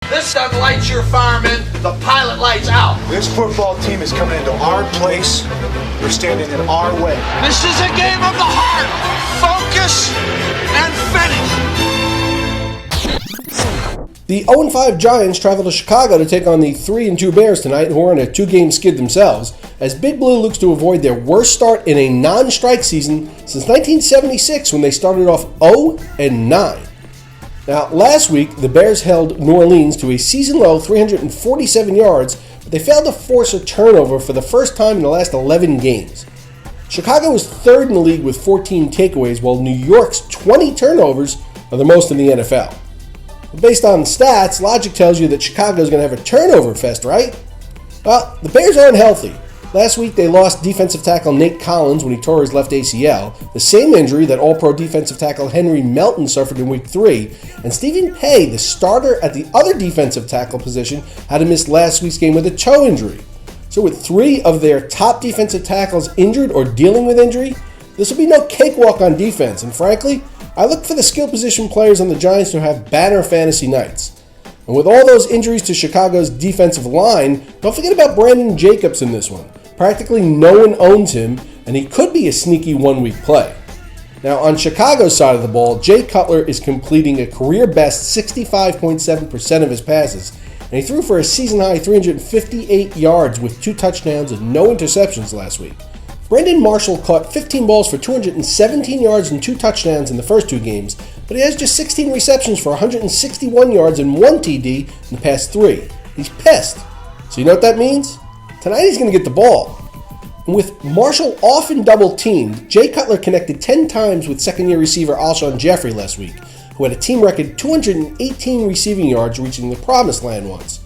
This doesn't light your firemen, the pilot lights out. This football team is coming into our place. We're standing in our way. This is a game of the heart. Focus and finish. The 0-5 Giants travel to Chicago to take on the 3-2 Bears tonight, who are on a 2-game skid themselves, as Big Blue looks to avoid their worst start in a non-strike season since 1976, when they started off 0-9. Now, last week, the Bears held New Orleans to a season-low 347 yards, but they failed to force a turnover for the first time in the last 11 games. Chicago is third in the league with 14 takeaways, while New York's 20 turnovers are the most in the NFL. Based on stats, logic tells you that Chicago is going to have a turnover fest, right? Well, the Bears aren't healthy. Last week, they lost defensive tackle Nate Collins when he tore his left ACL, the same injury that All-Pro defensive tackle Henry Melton suffered in Week 3, and Stephen Paye, the starter at the other defensive tackle position, had to miss last week's game with a toe injury. So with 3 of their top defensive tackles injured or dealing with injury, this will be no cakewalk on defense, and frankly, I look for the skill position players on the Giants to have banner fantasy nights. And with all those injuries to Chicago's defensive line, don't forget about Brandon Jacobs in this one. Practically no one owns him, and he could be a sneaky one-week play. Now, on Chicago's side of the ball, Jay Cutler is completing a career-best 65.7% of his passes, and he threw for a season-high 358 yards with 2 touchdowns and no interceptions last week. Brandon Marshall caught 15 balls for 217 yards and 2 touchdowns in the first 2 games, but he has just 16 receptions for 161 yards and 1 TD in the past 3. He's pissed. So you know what that means? Tonight he's going to get the ball. And with Marshall often double-teamed, Jay Cutler connected 10 times with second-year receiver Alshon Jeffrey last week, who had a team record 218 receiving yards, reaching the promised land once.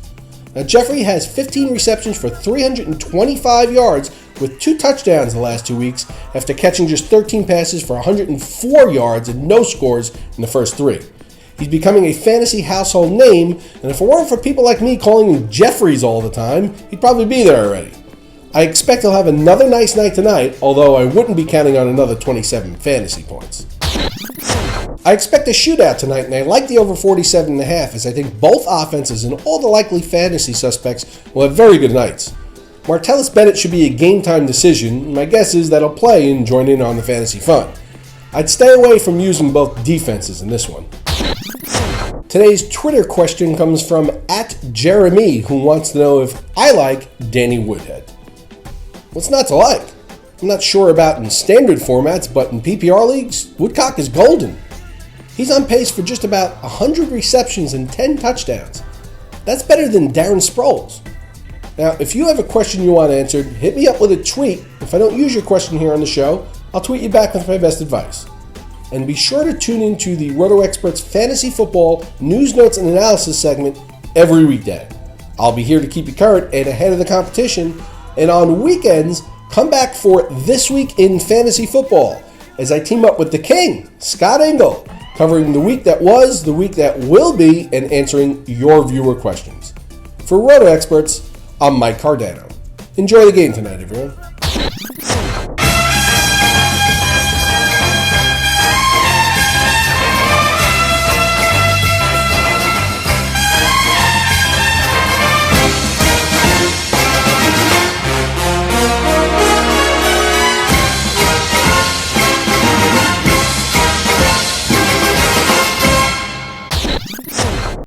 Now Jeffrey has 15 receptions for 325 yards with 2 touchdowns the last 2 weeks after catching just 13 passes for 104 yards and no scores in the first 3. He's becoming a fantasy household name, and if it weren't for people like me calling him Jeffries all the time, he'd probably be there already. I expect he'll have another nice night tonight, although I wouldn't be counting on another 27 fantasy points. I expect a shootout tonight, and I like the over 47.5, as I think both offenses and all the likely fantasy suspects will have very good nights. Martellus Bennett should be a game-time decision, and my guess is that he'll play and join in on the fantasy fun. I'd stay away from using both defenses in this one. Today's Twitter question comes from @Jeremy, who wants to know if I like Danny Woodhead. What's not to like? I'm not sure about in standard formats, but in PPR leagues, Woodcock is golden. He's on pace for just about 100 receptions and 10 touchdowns. That's better than Darren Sproles. Now, if you have a question you want answered, hit me up with a tweet. If I don't use your question here on the show, I'll tweet you back with my best advice. And be sure to tune into the Roto Experts Fantasy Football News, Notes, and Analysis segment every weekday. I'll be here to keep you current and ahead of the competition, and on weekends, come back for This Week in Fantasy Football as I team up with the King, Scott Engel, covering the week that was, the week that will be, and answering your viewer questions. For Roto Experts, I'm Mike Cardano. Enjoy the game tonight, everyone.